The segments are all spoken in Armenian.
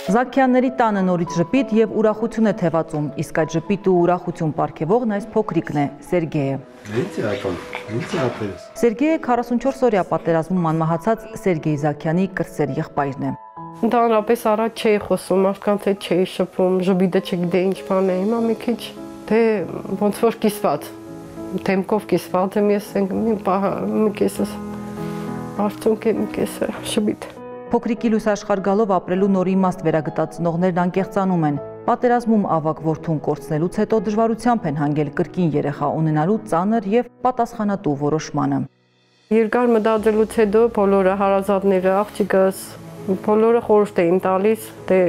Զաքյանների տանը նորից ժպիտ եւ ուրախություն է թևածում, իսկ այդ ժպիտ ու ուրախություն պարգևողն այս փոքրիկն է, Սերգեյը։ Սերգեյը 44-օրյա պատերազմում անմահացած Սերգեյ Զաքյանի կրտսեր եղբայրն է։ Ընդհանրապես առաջ չէի խոսում, մարդկանց հետ չէի շփում, ժպիտը չգիտեի ինչ բան է, հիմա մի քիչ թե ոնց որ կիսված, թեմքով կիսված եմ ես մի կեսս արցունք եմ, մի կեսը շպիտ։ Փոքրիկի լույս աշխարհ գալով ապրելու նոր իմաստ վերագտած ծնողներն անկեղծանում են։ Պատերազմում ավագ որդուն կորցնելուց հետո դժվարությամբ են հանգել կրկին երեխա ունենալու ծանր եւ պատասխանատու որոշմանը։ Երկար մտածելուց հետո բոլորը հարազատները, աղջիկս, բոլորը խորհուրդ էին տալիս, թե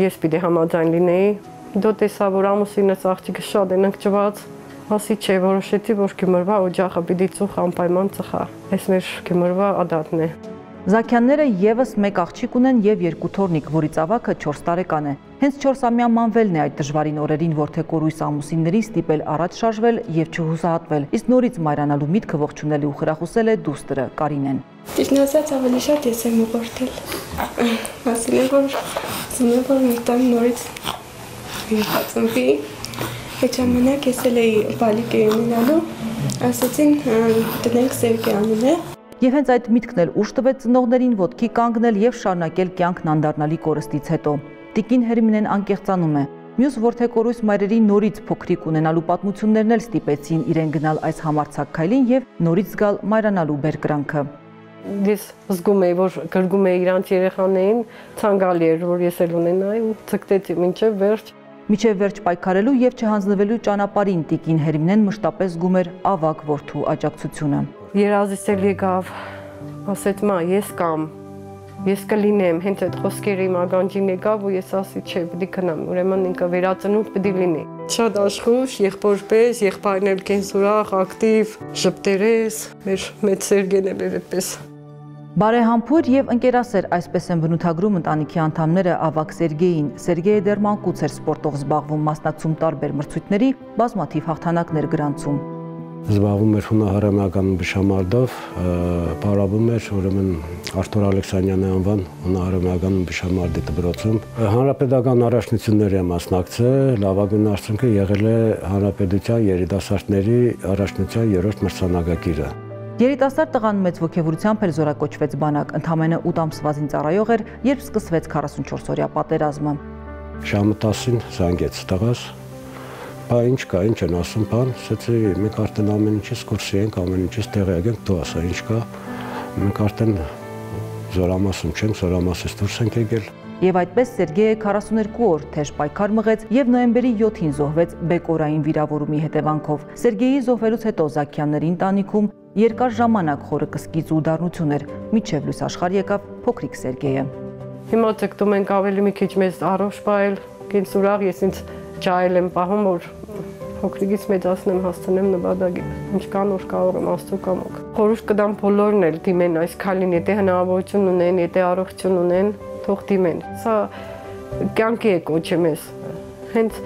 ես պիտի համաձայն լինեի։ Դու տեսա, որ ամուսինս աղջիկս շատ են ընկճված, ասի չէ, որոշեցի, որ գյումրվա օջախը պիտի ծուխ անպայման ծխա։ Այս մեր գյումրվա ադատն է։ Զաքյանները եւս մեկ աղջիկ ունեն եւ 2 թոռնիկ, որից ավագը 4 տարեկան է։ Հենց 4-ամյա մանվելն է այդ դժվարին օրերին որդեկորույս ամուսիններին ստիպել առաջ շարժվել եւ չհուսահատվել, իսկ նորից մայրանալու միտքը ողջունել ու խրախուսել է դուստրը Կարինեն։ Ճիշտն ասած, ավելի շատ ես եմ ուղղորդել։ Ասել եմ, որ մի տան նորից հացմբի, այդ ժամանակ ես էլ էի բալիկ էի ունենալու, ասացին տնենք Սերգեյ անունը։ Եվ հենց այդ միտքն էլ ուժ տվեց ծնողներին ոտքի կանգնել եւ շարունակել կյանքն անդառնալի կորստից հետո։ Տիկին Հերմինեն անկեղծանում է։ Մյուս որդեկորույս մայրերի նորից փոքրիկ ունենալու պատմություններն էլ ստիպեցին իրեն գնալ այս համարձակ քայլին եւ նորից զգալ մայրանալու բերկրանքը։ Ես զգում էի, որ գրգում էի իրանց երեխաներին, ցանկալի էր, որ ես էլ ունենայի ու ցկտեցի մինչև վերջ։ Միջև վերջ պայքարելու եւ չհանձնվելու ճանապարհին տիկին Հերմինեն մշտապես զգում էր ավագ որդու աջակցությունը։ Երազից էլ եկավ, ասեց մա, ես կամ, ես կլինեմ, հենց այդ խոսքերը իմ ականջին եկավ ու ես ասի չէ, պիտի գնամ, ուրեմն ինքը վերածնունդ պիտի լինի։ Շատ աշխուժ, եղբոր պես, եղբայրն էլ կենսուրախ, ակտիվ, ժպտերես, մեր մեծ Սերգեն էլ էր այդպես։ Բարեհամբույր եւ ընկերասեր, այսպես են բնութագրում ընտանիքի անդամները ավագ Սերգեյին։ Սերգեյը դեռ մանկուց էր սպորտով զբաղվում, մասնակցում տարբեր մրցույթների, բազմաթիվ հաղթանակներ գրանցում։ Զբաղվում էր հունահարամական բշամարդով, պարապում էր ուրեմն Արթուր Ալեքսանյանի անվան հունահարամական բշամարդի դպրոցում։ Հանրապետական առաջնությունների մասնակցել, լավագույն արդյունքը եղել է հանրապետության երիտասարդների առաջնության 3-րդ մրցանակակիրը։ Երիտասարդ տղան մեծ ոգևորությամբ էլ զորակոչվեց բանակ, ընդամենը 8 ամսվա ծառայող էր, երբ սկսվեց 44-օրյա պատերազմը։ Ժամը 10-ին զանգեց տղաս, բա ինչ կա, ինչ են ասում, բան, ասեցի, մենք արդեն ամեն ինչից կուրսի ենք, ամեն ինչից տեղյակ ենք, դու ասա ինչ կա, մենք արդեն զորամասում չենք, զորամասից դուրս ենք եկել։ Եվ այդպես Սերգեյը 42 օր թեժ պայքար մղեց եւ նոյեմբերի 7-ին զոհվեց բեկորային վիրավորումի հետևանքով։ Սերգեյի զոհվելուց հետո Զաքյանների ընտանիքում երկար ժամանակ խորը կսկիծ ու դառնություն էր, մինչև լույս աշխարհ եկավ փոքրիկ Սերգեյը։ Հիմա ցկտում ենք ավելի մի քիչ մեզ առողջ պահել, կենսուրախ ես ինձ ջայել եմ պահում, որ փոքրիկից մեծացնեմ, հասցնեմ նպատակին, ինչքան որ կարող եմ Աստծո կամոք։ Խորհուրդ կտամ բոլորն էլ դիմեն այս քայլին, եթե հնարավորություն ունեն, եթե առողջություն ունեն, թող դիմեն։ Սա կյանքի է կոչում ես։ Հենց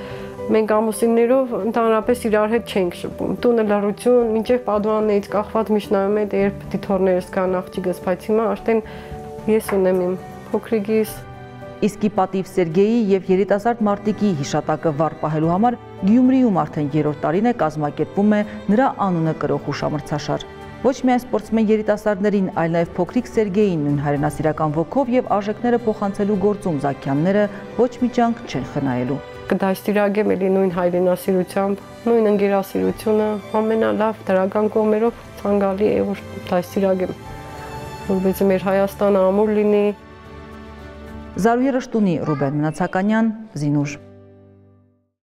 մենք ամուսիններով ընդհանրապես իրար հետ չենք շփում։ Տունը լռություն, մինչև պատուհաններից կախված միջնայում է, երբ պիտի թորներս կան աղջիկս, բայց հիմա արդեն ես ունեմ իմ փոքրիկիս։ Իսկի պատիվ Սերգեյի եւ երիտասարդ մարտիկի հիշատակը վառ պահելու համար Գյումրիում արդեն 3-րդ տարին է կազմակերպվում է նրա անունը կրող հուշամրցաշար։ Ոչ միայն սպորտսմեն երիտասարդներին, այլ նաև փոքրիկ Սերգեյին նույն հայրենասիրական ոգով եւ արժեքները փոխանցելու գործում Զաքյանները ոչ մի ջանք չեն խնայելու։ Կդաստիարակեմ էլի նույն հայրենասիրությամբ, նույն ընկերասիրությունը, ամենալավ դրական կողմերով ցանկալի է որ դաստիարակեմ, որովհետեւ մեր Հայաստանը ամուր լինի։ Զարուհի Ռշտունի, Ռուբեն Մնացականյան, Զինուշ։